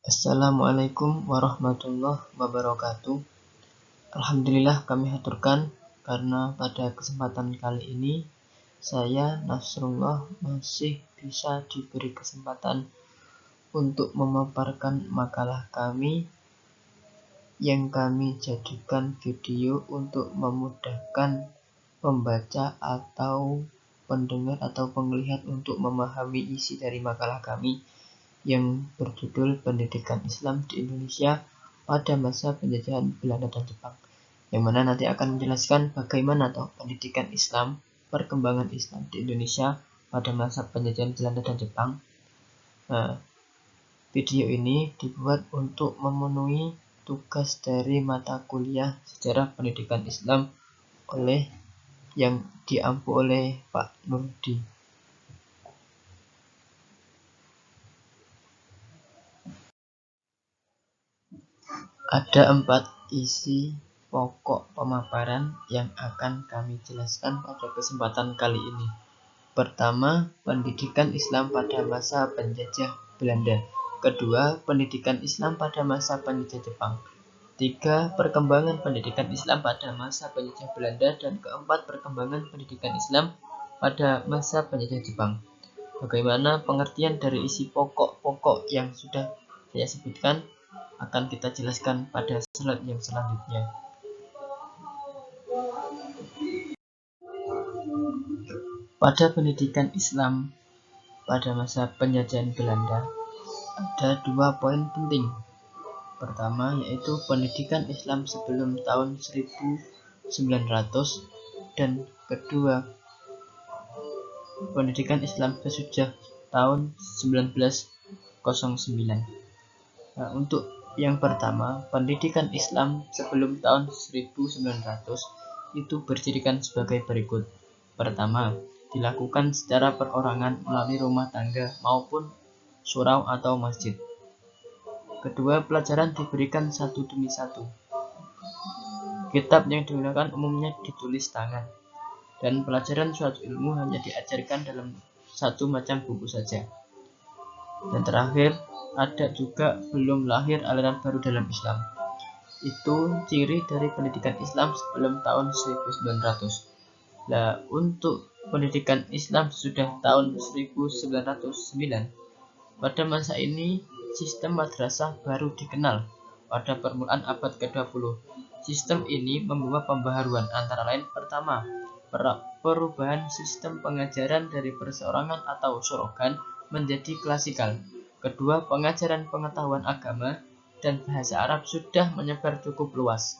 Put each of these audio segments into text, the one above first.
Assalamualaikum warahmatullahi wabarakatuh. Alhamdulillah kami haturkan karena pada kesempatan kali ini saya Nasrullah masih bisa diberi kesempatan untuk memaparkan makalah kami yang kami jadikan video untuk memudahkan pembaca atau pendengar atau penglihat untuk memahami isi dari makalah kami yang berjudul Pendidikan Islam di Indonesia pada masa penjajahan Belanda dan Jepang, yang mana nanti akan menjelaskan bagaimana pendidikan Islam, perkembangan Islam di Indonesia pada masa penjajahan Belanda dan Jepang. Video ini dibuat untuk memenuhi tugas dari mata kuliah Sejarah Pendidikan Islam yang diampu oleh Pak Nurdi. Ada 4 isi pokok pemaparan yang akan kami jelaskan pada kesempatan kali ini. Pertama, pendidikan Islam pada masa penjajah Belanda. Kedua, pendidikan Islam pada masa penjajah Jepang. 3, perkembangan pendidikan Islam pada masa penjajah Belanda. Dan keempat, perkembangan pendidikan Islam pada masa penjajah Jepang. Bagaimana pengertian dari isi pokok-pokok yang sudah saya sebutkan akan kita jelaskan pada slide yang selanjutnya. Pada pendidikan Islam pada masa penjajahan Belanda ada 2 poin penting. Pertama yaitu pendidikan Islam sebelum tahun 1900 dan kedua pendidikan Islam sesudah tahun 1909. Untuk yang pertama, pendidikan Islam sebelum tahun 1900 itu berdirikan sebagai berikut. Pertama, dilakukan secara perorangan melalui rumah tangga maupun surau atau masjid. Kedua, pelajaran diberikan satu demi satu. Kitab yang digunakan umumnya ditulis tangan, dan pelajaran suatu ilmu hanya diajarkan dalam satu macam buku saja. Dan terakhir, ada juga belum lahir aliran baru dalam Islam. Itu ciri dari pendidikan Islam sebelum tahun 1900. Nah, untuk pendidikan Islam sudah tahun 1909, pada masa ini sistem madrasah baru dikenal pada permulaan abad ke-20. Sistem ini membawa pembaharuan antara lain pertama, perubahan sistem pengajaran dari perseorangan atau sorogan menjadi klasikal. Kedua, pengajaran pengetahuan agama dan bahasa Arab sudah menyebar cukup luas.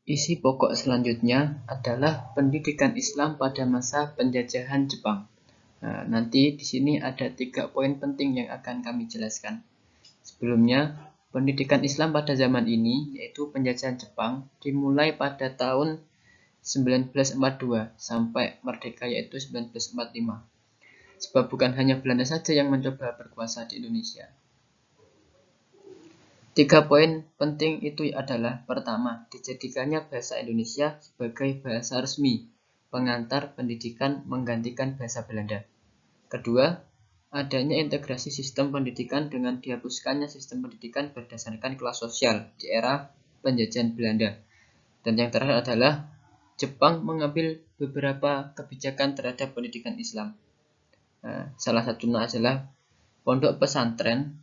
Isi pokok selanjutnya adalah pendidikan Islam pada masa penjajahan Jepang. Nanti di sini ada 3 poin penting yang akan kami jelaskan. Sebelumnya, pendidikan Islam pada zaman ini, yaitu penjajahan Jepang, dimulai pada tahun 1942 sampai merdeka yaitu 1945. Sebab bukan hanya Belanda saja yang mencoba berkuasa di Indonesia. 3 poin penting itu adalah: pertama, dijadikannya bahasa Indonesia sebagai bahasa resmi pengantar pendidikan menggantikan bahasa Belanda. Kedua, adanya integrasi sistem pendidikan dengan dihapuskannya sistem pendidikan berdasarkan kelas sosial di era penjajahan Belanda. Dan yang terakhir adalah Jepang mengambil beberapa kebijakan terhadap pendidikan Islam. Salah satunya adalah pondok pesantren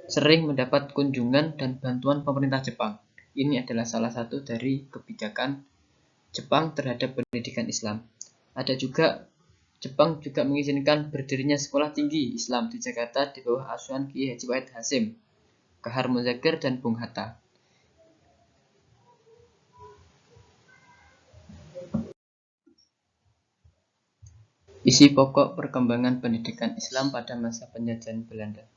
sering mendapat kunjungan dan bantuan pemerintah Jepang. Ini adalah salah satu dari kebijakan Jepang terhadap pendidikan Islam. Ada juga Jepang juga mengizinkan berdirinya sekolah tinggi Islam di Jakarta di bawah asuhan Kiai Haji Wahid Hasyim, Kahar Muzakir, dan Bung Hatta. Isi pokok perkembangan pendidikan Islam pada masa penjajahan Belanda.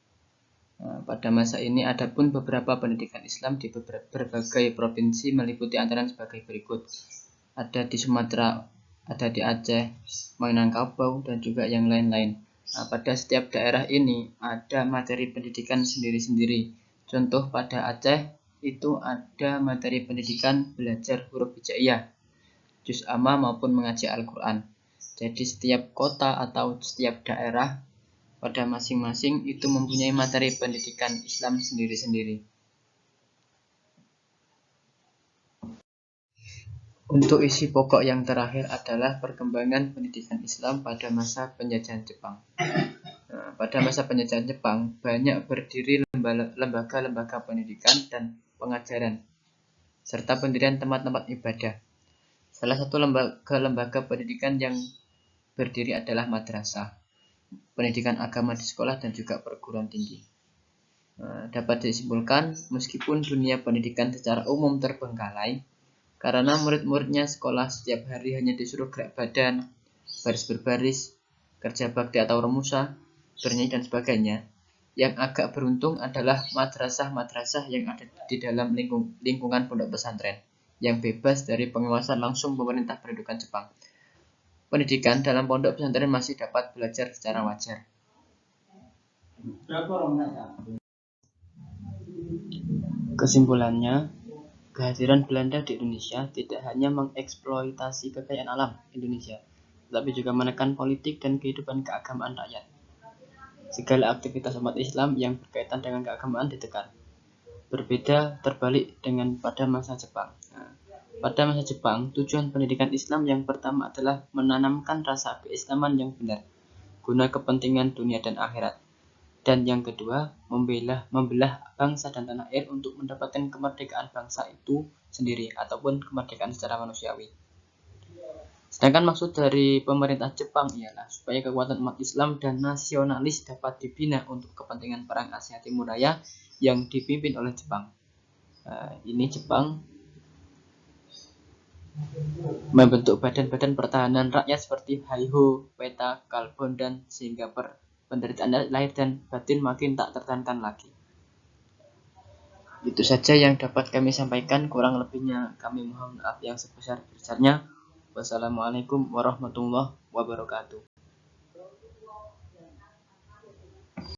Pada masa ini ada pun beberapa pendidikan Islam di berbagai provinsi meliputi antara sebagai berikut. Ada di Sumatera, ada di Aceh, Minangkabau, dan juga yang lain-lain. Pada setiap daerah ini ada materi pendidikan sendiri-sendiri. Contoh pada Aceh itu ada materi pendidikan belajar huruf hijaiyah, juz amma maupun mengaji Al-Quran. Jadi setiap kota atau setiap daerah pada masing-masing itu mempunyai materi pendidikan Islam sendiri-sendiri. Untuk isi pokok yang terakhir adalah perkembangan pendidikan Islam pada masa penjajahan Jepang. Pada masa penjajahan Jepang, banyak berdiri lembaga-lembaga pendidikan dan pengajaran, serta pendirian tempat-tempat ibadah. Salah satu lembaga pendidikan yang berdiri adalah madrasah, pendidikan agama di sekolah dan juga perguruan tinggi. Dapat disimpulkan, meskipun dunia pendidikan secara umum terbengkalai, karena murid-muridnya sekolah setiap hari hanya disuruh gerak badan, baris berbaris, kerja bakti atau remusa, bernyanyi dan sebagainya. Yang agak beruntung adalah madrasah-madrasah yang ada di dalam lingkungan pondok pesantren, yang bebas dari pengawasan langsung pemerintah pendudukan Jepang. Pendidikan dalam pondok pesantren masih dapat belajar secara wajar. Kesimpulannya, kehadiran Belanda di Indonesia tidak hanya mengeksploitasi kekayaan alam Indonesia, tetapi juga menekan politik dan kehidupan keagamaan rakyat. Segala aktivitas umat Islam yang berkaitan dengan keagamaan ditekan. Berbeda terbalik dengan pada masa Jepang. Pada masa Jepang, tujuan pendidikan Islam yang pertama adalah menanamkan rasa keislaman yang benar, guna kepentingan dunia dan akhirat. Dan yang kedua, membelah bangsa dan tanah air untuk mendapatkan kemerdekaan bangsa itu sendiri, ataupun kemerdekaan secara manusiawi. Sedangkan maksud dari pemerintah Jepang ialah supaya kekuatan umat Islam dan nasionalis dapat dibina untuk kepentingan perang Asia Timur Raya yang dipimpin oleh Jepang. Ini Jepang membentuk badan-badan pertahanan rakyat seperti Haiho, Peta, Kalbon, dan sehingga penderitaan lahir dan batin makin tak tertahankan lagi. Itu saja yang dapat kami sampaikan, kurang lebihnya kami mohon maaf yang sebesar-besarnya. Wassalamualaikum warahmatullahi wabarakatuh.